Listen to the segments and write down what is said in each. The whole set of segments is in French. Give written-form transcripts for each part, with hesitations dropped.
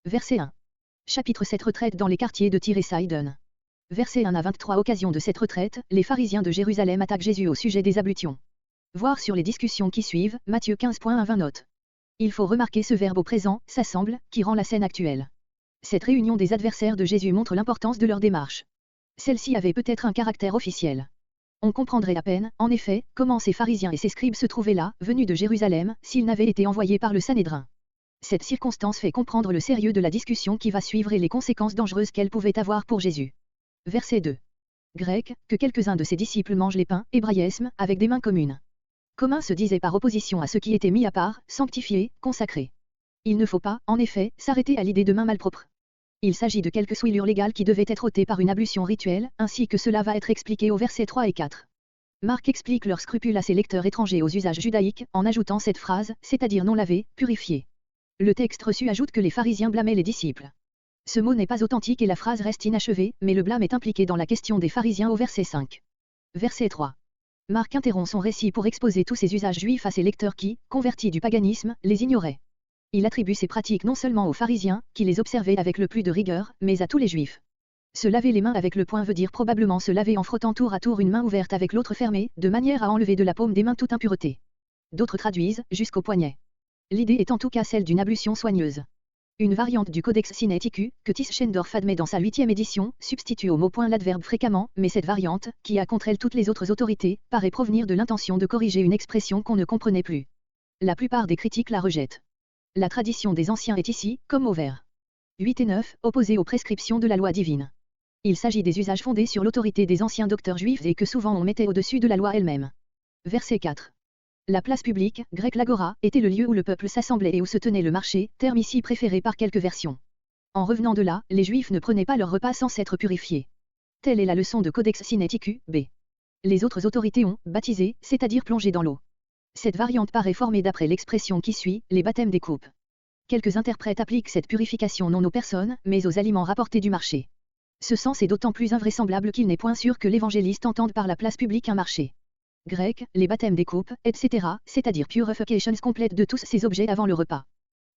Verset 1. Chapitre 7. Retraite dans les quartiers de Tyr et Sidon. Verset 1 à 23. Occasion de cette retraite, les pharisiens de Jérusalem attaquent Jésus au sujet des ablutions. Voir sur les discussions qui suivent, Matthieu 15.1-20 notes. Il faut remarquer ce verbe au présent, s'assemble, qui rend la scène actuelle. Cette réunion des adversaires de Jésus montre l'importance de leur démarche. Celle-ci avait peut-être un caractère officiel. On comprendrait à peine, en effet, comment ces pharisiens et ces scribes se trouvaient là, venus de Jérusalem, s'ils n'avaient été envoyés par le Sanhédrin. Cette circonstance fait comprendre le sérieux de la discussion qui va suivre et les conséquences dangereuses qu'elle pouvait avoir pour Jésus. Verset 2. Grec, que quelques-uns de ses disciples mangent les pains, hébraïsme, avec des mains communes. Commun se disait par opposition à ce qui était mis à part, sanctifié, consacré. Il ne faut pas, en effet, s'arrêter à l'idée de mains malpropres. Il s'agit de quelques souillures légales qui devaient être ôtées par une ablution rituelle, ainsi que cela va être expliqué aux versets 3 et 4. Marc explique leurs scrupules à ses lecteurs étrangers aux usages judaïques, en ajoutant cette phrase, c'est-à-dire non lavés, purifiés. Le texte reçu ajoute que les pharisiens blâmaient les disciples. Ce mot n'est pas authentique et la phrase reste inachevée, mais le blâme est impliqué dans la question des pharisiens au verset 5. Verset 3. Marc interrompt son récit pour exposer tous ces usages juifs à ses lecteurs qui, convertis du paganisme, les ignoraient. Il attribue ces pratiques non seulement aux pharisiens, qui les observaient avec le plus de rigueur, mais à tous les juifs. Se laver les mains avec le poing veut dire probablement se laver en frottant tour à tour une main ouverte avec l'autre fermée, de manière à enlever de la paume des mains toute impureté. D'autres traduisent, jusqu'au poignet. L'idée est en tout cas celle d'une ablution soigneuse. Une variante du Codex Sinaiticus, que Tischendorf admet dans sa 8e édition, substitue au mot point l'adverbe fréquemment, mais cette variante, qui a contre elle toutes les autres autorités, paraît provenir de l'intention de corriger une expression qu'on ne comprenait plus. La plupart des critiques la rejettent. La tradition des anciens est ici, comme au vers 8 et 9, opposée aux prescriptions de la loi divine. Il s'agit des usages fondés sur l'autorité des anciens docteurs juifs et que souvent on mettait au-dessus de la loi elle-même. Verset 4. La place publique, grec l'agora, était le lieu où le peuple s'assemblait et où se tenait le marché, terme ici préféré par quelques versions. En revenant de là, les juifs ne prenaient pas leur repas sans s'être purifiés. Telle est la leçon de Codex Sinaiticus, B. Les autres autorités ont baptisé, c'est-à-dire plongé dans l'eau. Cette variante paraît formée d'après l'expression qui suit, les baptêmes des coupes. Quelques interprètes appliquent cette purification non aux personnes, mais aux aliments rapportés du marché. Ce sens est d'autant plus invraisemblable qu'il n'est point sûr que l'évangéliste entende par la place publique un marché. Grec, les baptêmes des coupes, etc., c'est-à-dire purifications complètes de tous ces objets avant le repas.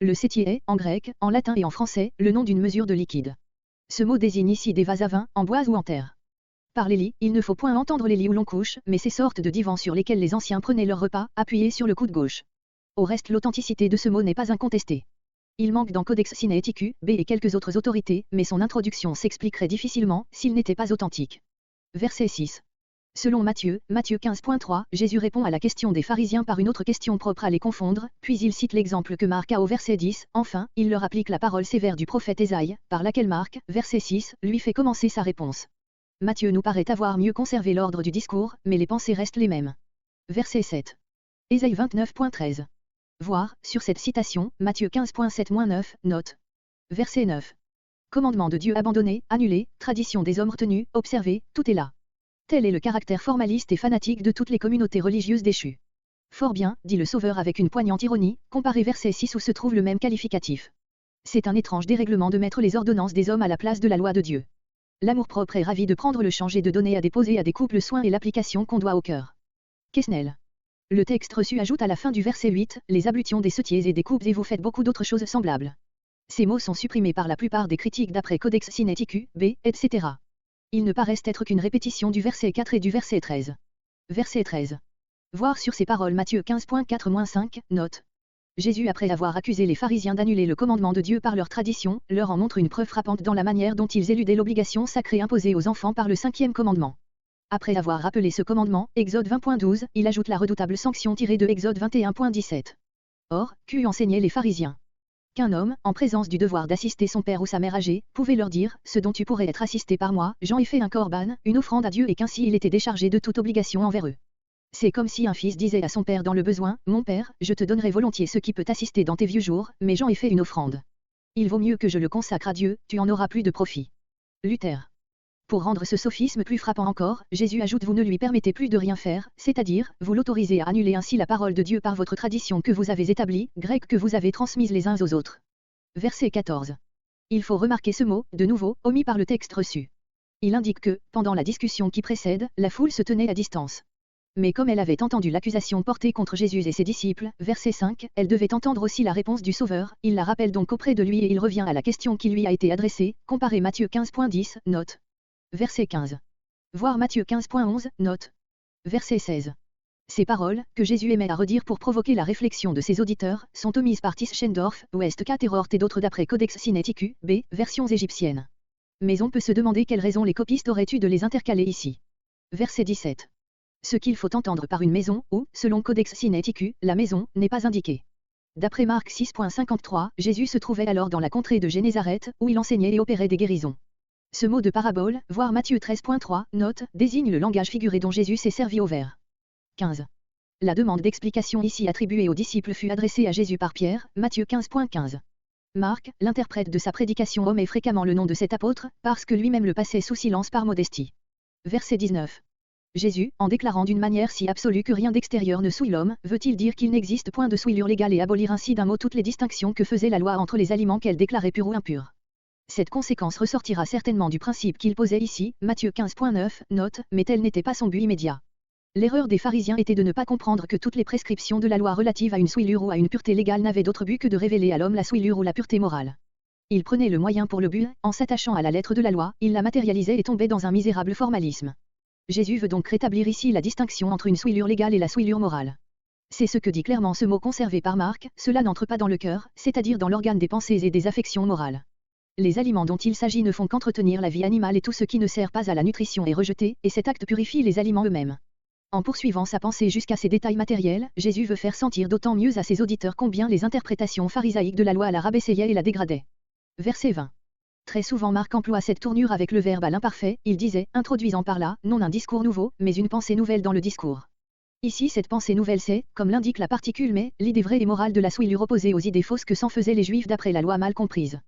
Le sétier est, en grec, en latin et en français, le nom d'une mesure de liquide. Ce mot désigne ici des vases à vin, en bois ou en terre. Par les lits, il ne faut point entendre les lits où l'on couche, mais ces sortes de divans sur lesquels les anciens prenaient leur repas, appuyés sur le coude gauche. Au reste, l'authenticité de ce mot n'est pas incontestée. Il manque dans Codex Sinaiticus, B et quelques autres autorités, mais son introduction s'expliquerait difficilement, s'il n'était pas authentique. Verset 6. Selon Matthieu 15.3, Jésus répond à la question des pharisiens par une autre question propre à les confondre, puis il cite l'exemple que Marc a au verset 10, enfin, il leur applique la parole sévère du prophète Ésaïe, par laquelle Marc, verset 6, lui fait commencer sa réponse. Matthieu nous paraît avoir mieux conservé l'ordre du discours, mais les pensées restent les mêmes. Verset 7. Ésaïe 29.13. Voir, sur cette citation, Matthieu 15.7-9, note. Verset 9. Commandement de Dieu abandonné, annulé, tradition des hommes retenus, observé, tout est là. Tel est le caractère formaliste et fanatique de toutes les communautés religieuses déchues. Fort bien, dit le Sauveur avec une poignante ironie, comparez verset 6 où se trouve le même qualificatif. C'est un étrange dérèglement de mettre les ordonnances des hommes à la place de la loi de Dieu. L'amour-propre est ravi de prendre le change et de donner à déposer à des couples soin et l'application qu'on doit au cœur. Quesnel. Le texte reçu ajoute à la fin du verset 8, les ablutions des setiers et des coupes et vous faites beaucoup d'autres choses semblables. Ces mots sont supprimés par la plupart des critiques d'après Codex Sinaiticus, B, etc. Ils ne paraissent être qu'une répétition du verset 4 et du verset 13. Verset 13. Voir sur ces paroles Matthieu 15.4-5, note. Jésus, après avoir accusé les pharisiens d'annuler le commandement de Dieu par leur tradition, leur en montre une preuve frappante dans la manière dont ils éludaient l'obligation sacrée imposée aux enfants par le 5e commandement. Après avoir rappelé ce commandement, Exode 20.12, il ajoute la redoutable sanction tirée de Exode 21.17. Or, qu'enseignaient les pharisiens? Qu'un homme, en présence du devoir d'assister son père ou sa mère âgée, pouvait leur dire, ce dont tu pourrais être assisté par moi, j'en ai fait un corban, une offrande à Dieu et qu'ainsi il était déchargé de toute obligation envers eux. C'est comme si un fils disait à son père dans le besoin, mon père, je te donnerai volontiers ce qui peut t'assister dans tes vieux jours, mais j'en ai fait une offrande. Il vaut mieux que je le consacre à Dieu, tu en auras plus de profit. Luther. Pour rendre ce sophisme plus frappant encore, Jésus ajoute vous ne lui permettez plus de rien faire, c'est-à-dire, vous l'autorisez à annuler ainsi la parole de Dieu par votre tradition que vous avez établie, grecque que vous avez transmise les uns aux autres. Verset 14. Il faut remarquer ce mot, de nouveau, omis par le texte reçu. Il indique que, pendant la discussion qui précède, la foule se tenait à distance. Mais comme elle avait entendu l'accusation portée contre Jésus et ses disciples, verset 5, elle devait entendre aussi la réponse du Sauveur, il la rappelle donc auprès de lui et il revient à la question qui lui a été adressée, comparez Matthieu 15.10, note. Verset 15. Voir Matthieu 15.11, note. Verset 16. Ces paroles, que Jésus aimait à redire pour provoquer la réflexion de ses auditeurs, sont omises par Tischendorf, Ouest Caterort et d'autres d'après Codex Sinaiticus, B, versions égyptiennes. Mais on peut se demander quelle raison les copistes auraient eu de les intercaler ici. Verset 17. Ce qu'il faut entendre par une maison, ou, selon Codex Sinaiticus, la maison, n'est pas indiqué. D'après Marc 6.53, Jésus se trouvait alors dans la contrée de Génézareth, où il enseignait et opérait des guérisons. Ce mot de parabole, voir Matthieu 13.3, note, désigne le langage figuré dont Jésus s'est servi au vers 15. La demande d'explication ici attribuée aux disciples fut adressée à Jésus par Pierre, Matthieu 15.15. Marc, l'interprète de sa prédication omet fréquemment le nom de cet apôtre, parce que lui-même le passait sous silence par modestie. Verset 19. Jésus, en déclarant d'une manière si absolue que rien d'extérieur ne souille l'homme, veut-il dire qu'il n'existe point de souillure légale et abolir ainsi d'un mot toutes les distinctions que faisait la loi entre les aliments qu'elle déclarait purs ou impurs. Cette conséquence ressortira certainement du principe qu'il posait ici, Matthieu 15.9, note, mais tel n'était pas son but immédiat. L'erreur des pharisiens était de ne pas comprendre que toutes les prescriptions de la loi relatives à une souillure ou à une pureté légale n'avaient d'autre but que de révéler à l'homme la souillure ou la pureté morale. Ils prenaient le moyen pour le but, en s'attachant à la lettre de la loi, ils la matérialisaient et tombaient dans un misérable formalisme. Jésus veut donc rétablir ici la distinction entre une souillure légale et la souillure morale. C'est ce que dit clairement ce mot conservé par Marc, cela n'entre pas dans le cœur, c'est-à-dire dans l'organe des pensées et des affections morales. Les aliments dont il s'agit ne font qu'entretenir la vie animale et tout ce qui ne sert pas à la nutrition est rejeté, et cet acte purifie les aliments eux-mêmes. En poursuivant sa pensée jusqu'à ces détails matériels, Jésus veut faire sentir d'autant mieux à ses auditeurs combien les interprétations pharisaïques de la loi la rabaissaient et la dégradaient. Verset 20. Très souvent Marc emploie cette tournure avec le verbe à l'imparfait, il disait, introduisant par là, non un discours nouveau, mais une pensée nouvelle dans le discours. Ici cette pensée nouvelle c'est, comme l'indique la particule mais, l'idée vraie et morale de la souillure opposée aux idées fausses que s'en faisaient les Juifs d'après la loi mal comprise.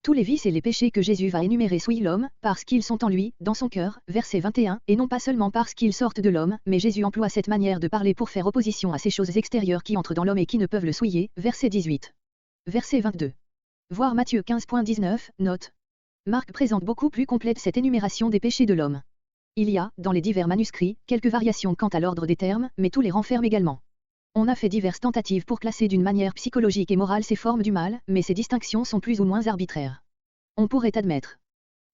Tous les vices et les péchés que Jésus va énumérer souillent l'homme, parce qu'ils sont en lui, dans son cœur, verset 21, et non pas seulement parce qu'ils sortent de l'homme, mais Jésus emploie cette manière de parler pour faire opposition à ces choses extérieures qui entrent dans l'homme et qui ne peuvent le souiller, verset 18. Verset 22. Voir Matthieu 15.19, note. Marc présente beaucoup plus complète cette énumération des péchés de l'homme. Il y a, dans les divers manuscrits, quelques variations quant à l'ordre des termes, mais tous les renferment également. On a fait diverses tentatives pour classer d'une manière psychologique et morale ces formes du mal, mais ces distinctions sont plus ou moins arbitraires. On pourrait admettre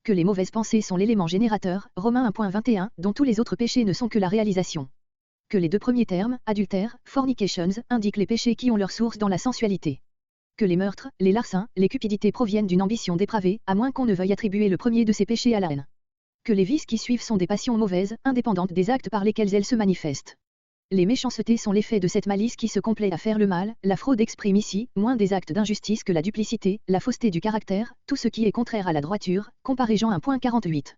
que les mauvaises pensées sont l'élément générateur, Romains 1.21, dont tous les autres péchés ne sont que la réalisation. Que les deux premiers termes, adultère, fornications, indiquent les péchés qui ont leur source dans la sensualité. Que les meurtres, les larcins, les cupidités proviennent d'une ambition dépravée, à moins qu'on ne veuille attribuer le premier de ces péchés à la haine. Que les vices qui suivent sont des passions mauvaises, indépendantes des actes par lesquels elles se manifestent. Les méchancetés sont l'effet de cette malice qui se complaît à faire le mal, la fraude exprime ici, moins des actes d'injustice que la duplicité, la fausseté du caractère, tout ce qui est contraire à la droiture, comparez Jean 1.48.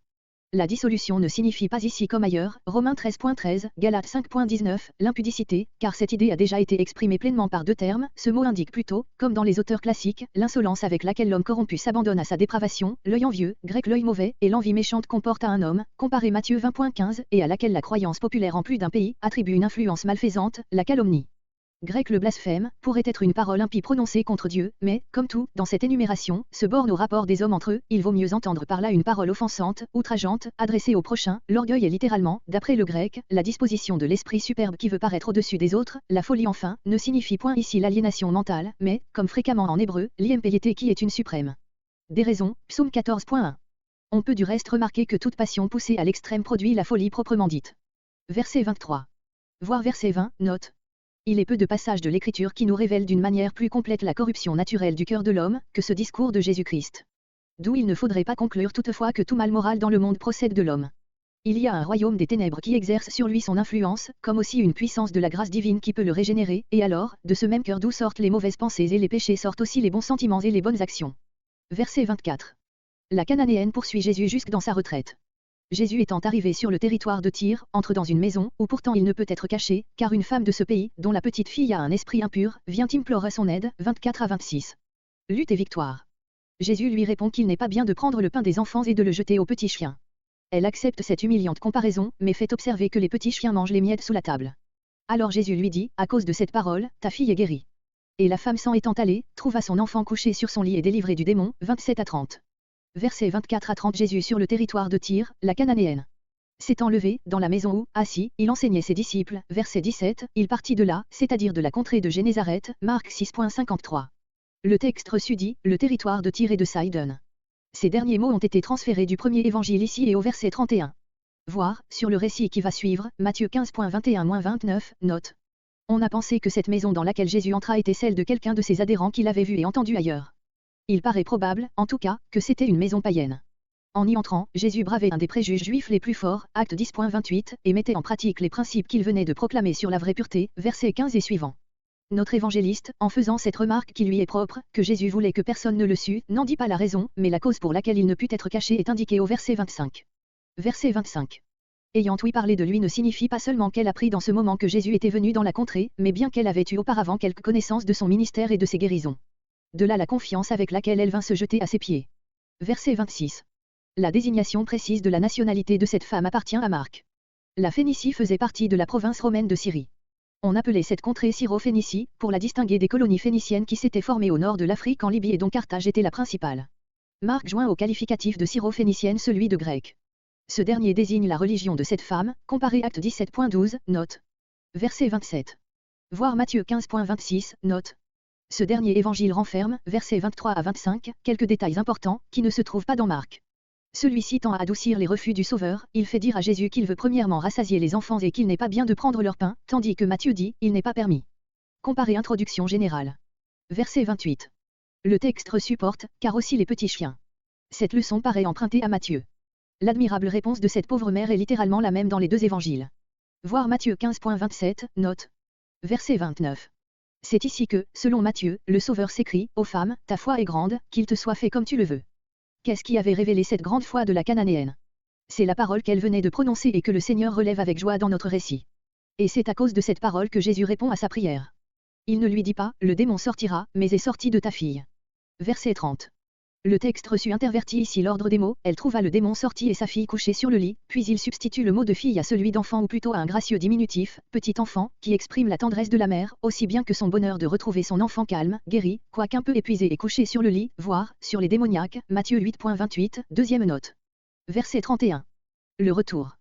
La dissolution ne signifie pas ici comme ailleurs, Romains 13.13, Galates 5.19, l'impudicité, car cette idée a déjà été exprimée pleinement par deux termes, ce mot indique plutôt, comme dans les auteurs classiques, l'insolence avec laquelle l'homme corrompu s'abandonne à sa dépravation, l'œil envieux, grec l'œil mauvais, et l'envie méchante comporte à un homme, comparé Matthieu 20.15, et à laquelle la croyance populaire en plus d'un pays, attribue une influence malfaisante, la calomnie. Grec le blasphème, pourrait être une parole impie prononcée contre Dieu, mais, comme tout, dans cette énumération, se borne au rapport des hommes entre eux, il vaut mieux entendre par là une parole offensante, outrageante, adressée au prochain, l'orgueil est littéralement, d'après le grec, la disposition de l'esprit superbe qui veut paraître au-dessus des autres, la folie enfin, ne signifie point ici l'aliénation mentale, mais, comme fréquemment en hébreu, l'impiété qui est une suprême déraison, psaume 14.1. On peut du reste remarquer que toute passion poussée à l'extrême produit la folie proprement dite. Verset 23. Voir verset 20, note. Il est peu de passages de l'Écriture qui nous révèlent d'une manière plus complète la corruption naturelle du cœur de l'homme, que ce discours de Jésus-Christ. D'où il ne faudrait pas conclure toutefois que tout mal moral dans le monde procède de l'homme. Il y a un royaume des ténèbres qui exerce sur lui son influence, comme aussi une puissance de la grâce divine qui peut le régénérer, et alors, de ce même cœur d'où sortent les mauvaises pensées et les péchés sortent aussi les bons sentiments et les bonnes actions. Verset 24. La Cananéenne poursuit Jésus jusque dans sa retraite. Jésus étant arrivé sur le territoire de Tyr, entre dans une maison, où pourtant il ne peut être caché, car une femme de ce pays, dont la petite fille a un esprit impur, vient implorer son aide, 24 à 26. Lutte et victoire. Jésus lui répond qu'il n'est pas bien de prendre le pain des enfants et de le jeter aux petits chiens. Elle accepte cette humiliante comparaison, mais fait observer que les petits chiens mangent les miettes sous la table. Alors Jésus lui dit, à cause de cette parole, ta fille est guérie. Et la femme s'en étant allée, trouva son enfant couché sur son lit et délivré du démon, 27 à 30. Versets 24 à 30 Jésus sur le territoire de Tyr, la Cananéenne. S'étant levé, dans la maison où, assis, il enseignait ses disciples, verset 17, il partit de là, c'est-à-dire de la contrée de Génézareth, Marc 6.53. Le texte reçu dit, le territoire de Tyr et de Sidon. Ces derniers mots ont été transférés du premier évangile ici et au verset 31. Voir, sur le récit qui va suivre, Matthieu 15.21-29, note. On a pensé que cette maison dans laquelle Jésus entra était celle de quelqu'un de ses adhérents qu'il avait vu et entendu ailleurs. Il paraît probable, en tout cas, que c'était une maison païenne. En y entrant, Jésus bravait un des préjugés juifs les plus forts, acte 10.28, et mettait en pratique les principes qu'il venait de proclamer sur la vraie pureté, versets 15 et suivants. Notre évangéliste, en faisant cette remarque qui lui est propre, que Jésus voulait que personne ne le sût, n'en dit pas la raison, mais la cause pour laquelle il ne put être caché est indiquée au verset 25. Verset 25. Ayant ouï parler de lui ne signifie pas seulement qu'elle apprit dans ce moment que Jésus était venu dans la contrée, mais bien qu'elle avait eu auparavant quelque connaissance de son ministère et de ses guérisons. De là la confiance avec laquelle elle vint se jeter à ses pieds. Verset 26. La désignation précise de la nationalité de cette femme appartient à Marc. La Phénicie faisait partie de la province romaine de Syrie. On appelait cette contrée Syro-Phénicie, pour la distinguer des colonies phéniciennes qui s'étaient formées au nord de l'Afrique en Libye et dont Carthage était la principale. Marc joint au qualificatif de Syro-Phénicienne celui de grec. Ce dernier désigne la religion de cette femme, comparé acte 17.12, note. Verset 27. Voir Matthieu 15.26, note. Ce dernier évangile renferme, versets 23 à 25, quelques détails importants, qui ne se trouvent pas dans Marc. Celui-ci tend à adoucir les refus du Sauveur, il fait dire à Jésus qu'il veut premièrement rassasier les enfants et qu'il n'est pas bien de prendre leur pain, tandis que Matthieu dit, il n'est pas permis. Comparez introduction générale. Verset 28. Le texte reçu porte, car aussi les petits chiens. Cette leçon paraît empruntée à Matthieu. L'admirable réponse de cette pauvre mère est littéralement la même dans les deux évangiles. Voir Matthieu 15.27, note. Verset 29. C'est ici que, selon Matthieu, le Sauveur s'écrie, ô femme, ta foi est grande, qu'il te soit fait comme tu le veux. Qu'est-ce qui avait révélé cette grande foi de la Cananéenne? C'est la parole qu'elle venait de prononcer et que le Seigneur relève avec joie dans notre récit. Et c'est à cause de cette parole que Jésus répond à sa prière. Il ne lui dit pas, le démon sortira, mais est sorti de ta fille. Verset 30. Le texte reçu intervertit ici l'ordre des mots, elle trouva le démon sorti et sa fille couchée sur le lit, puis il substitue le mot de fille à celui d'enfant ou plutôt à un gracieux diminutif, petit enfant, qui exprime la tendresse de la mère, aussi bien que son bonheur de retrouver son enfant calme, guéri, quoiqu'un peu épuisé et couché sur le lit, voire, sur les démoniaques, Matthieu 8.28, deuxième note. Verset 31. Le retour.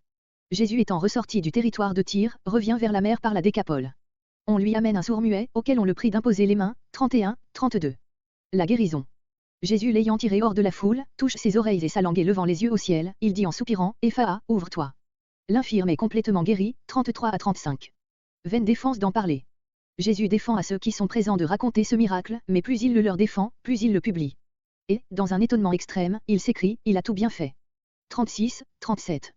Jésus étant ressorti du territoire de Tyr, revient vers la mer par la Décapole. On lui amène un sourd-muet, auquel on le prie d'imposer les mains, 31, 32. La guérison. Jésus l'ayant tiré hors de la foule, touche ses oreilles et sa langue et levant les yeux au ciel, il dit en soupirant, Éphaa, ouvre-toi. L'infirme est complètement guéri, 33 à 35. Vaine défense d'en parler. Jésus défend à ceux qui sont présents de raconter ce miracle, mais plus il le leur défend, plus il le publie. Et, dans un étonnement extrême, il s'écrie, il a tout bien fait. 36, 37.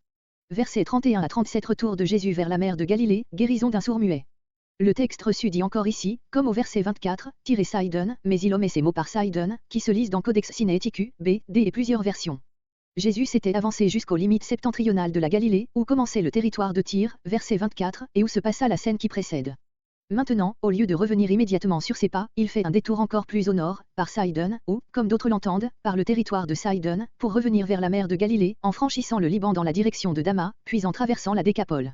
Versets 31 à 37 Retour de Jésus vers la mer de Galilée, guérison d'un sourd-muet. Le texte reçu dit encore ici, comme au verset 24, Tyr et Sidon, mais il omet ces mots par Sidon, qui se lisent dans Codex Sinaiticus, B, D et plusieurs versions. Jésus s'était avancé jusqu'aux limites septentrionales de la Galilée, où commençait le territoire de Tyr, verset 24, et où se passa la scène qui précède. Maintenant, au lieu de revenir immédiatement sur ses pas, il fait un détour encore plus au nord, par Sidon, ou, comme d'autres l'entendent, par le territoire de Sidon, pour revenir vers la mer de Galilée, en franchissant le Liban dans la direction de Damas, puis en traversant la Décapole.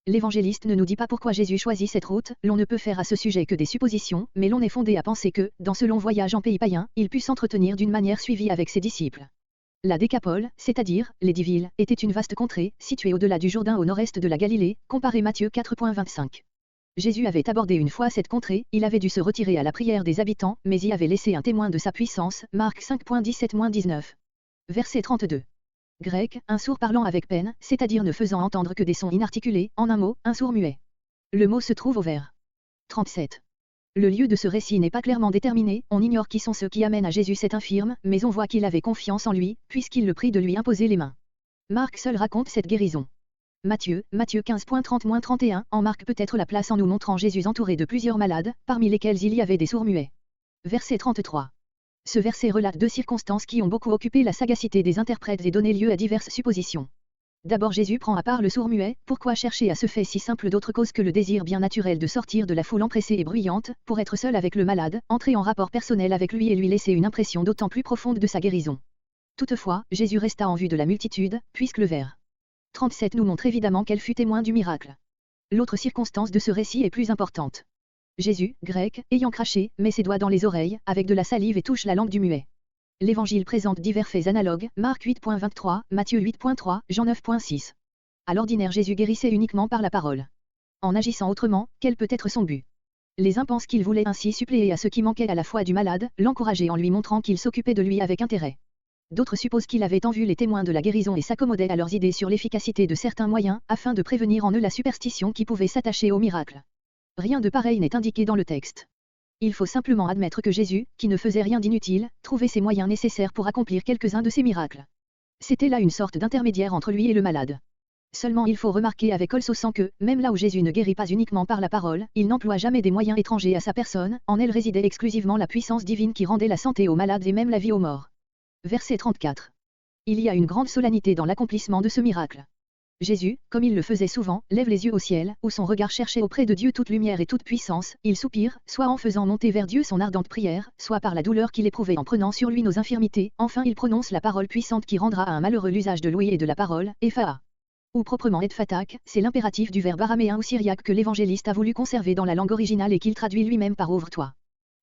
L'évangéliste ne nous dit pas pourquoi Jésus choisit cette route, l'on ne peut faire à ce sujet que des suppositions, mais l'on est fondé à penser que, dans ce long voyage en pays païen, il put s'entretenir d'une manière suivie avec ses disciples. La Décapole, c'est-à-dire, les 10 villes, était une vaste contrée, située au-delà du Jourdain au nord-est de la Galilée, comparé Matthieu 4.25. Jésus avait abordé une fois cette contrée, il avait dû se retirer à la prière des habitants, mais y avait laissé un témoin de sa puissance, Marc 5.17-19. Verset 32. Grec, un sourd parlant avec peine, c'est-à-dire ne faisant entendre que des sons inarticulés, en un mot, un sourd muet. Le mot se trouve au vers 37. Le lieu de ce récit n'est pas clairement déterminé, on ignore qui sont ceux qui amènent à Jésus cet infirme, mais on voit qu'il avait confiance en lui, puisqu'il le prie de lui imposer les mains. Marc seul raconte cette guérison. Matthieu 15.30-31, en marque peut-être la place en nous montrant Jésus entouré de plusieurs malades, parmi lesquels il y avait des sourds muets. Verset 33. Ce verset relate deux circonstances qui ont beaucoup occupé la sagacité des interprètes et donné lieu à diverses suppositions. D'abord Jésus prend à part le sourd-muet, pourquoi chercher à ce fait si simple d'autre cause que le désir bien naturel de sortir de la foule empressée et bruyante, pour être seul avec le malade, entrer en rapport personnel avec lui et lui laisser une impression d'autant plus profonde de sa guérison. Toutefois, Jésus resta en vue de la multitude, puisque le vers 37 nous montre évidemment qu'elle fut témoin du miracle. L'autre circonstance de ce récit est plus importante. Jésus, grec, ayant craché, met ses doigts dans les oreilles, avec de la salive et touche la langue du muet. L'Évangile présente divers faits analogues, Marc 8.23, Matthieu 8.3, Jean 9.6. À l'ordinaire Jésus guérissait uniquement par la parole. En agissant autrement, quel peut être son but? Les uns pensent qu'il voulait ainsi suppléer à ce qui manquait à la foi du malade, l'encourager en lui montrant qu'il s'occupait de lui avec intérêt. D'autres supposent qu'il avait en vue les témoins de la guérison et s'accommodait à leurs idées sur l'efficacité de certains moyens, afin de prévenir en eux la superstition qui pouvait s'attacher au miracle. Rien de pareil n'est indiqué dans le texte. Il faut simplement admettre que Jésus, qui ne faisait rien d'inutile, trouvait ses moyens nécessaires pour accomplir quelques-uns de ses miracles. C'était là une sorte d'intermédiaire entre lui et le malade. Seulement il faut remarquer avec Olsosan que, même là où Jésus ne guérit pas uniquement par la parole, il n'emploie jamais des moyens étrangers à sa personne, en elle résidait exclusivement la puissance divine qui rendait la santé aux malades et même la vie aux morts. Verset 34. Il y a une grande solennité dans l'accomplissement de ce miracle. Jésus, comme il le faisait souvent, lève les yeux au ciel, où son regard cherchait auprès de Dieu toute lumière et toute puissance, il soupire, soit en faisant monter vers Dieu son ardente prière, soit par la douleur qu'il éprouvait en prenant sur lui nos infirmités, enfin il prononce la parole puissante qui rendra à un malheureux l'usage de l'ouïe et de la parole, Ephaa. Ou proprement Edfatak, c'est l'impératif du verbe araméen ou syriaque que l'évangéliste a voulu conserver dans la langue originale et qu'il traduit lui-même par ouvre-toi.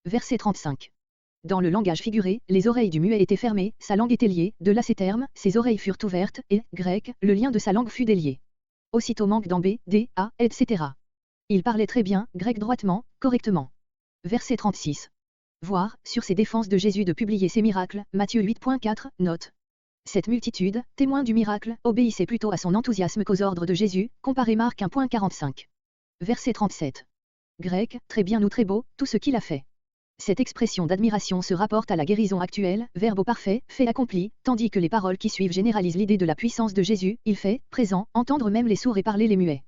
Verset 35. Dans le langage figuré, les oreilles du muet étaient fermées, sa langue était liée, de là ces termes, ses oreilles furent ouvertes, et, grec, le lien de sa langue fut délié. Aussitôt manque dans B, D, A, etc. Il parlait très bien, grec droitement, correctement. Verset 36. Voir, sur ses défenses de Jésus de publier ses miracles, Matthieu 8.4, note. Cette multitude, témoin du miracle, obéissait plutôt à son enthousiasme qu'aux ordres de Jésus, comparé Marc 1.45. Verset 37. Grec, très bien ou très beau, tout ce qu'il a fait. Cette expression d'admiration se rapporte à la guérison actuelle, verbe au parfait, fait accompli, tandis que les paroles qui suivent généralisent l'idée de la puissance de Jésus, il fait, présent, entendre même les sourds et parler les muets.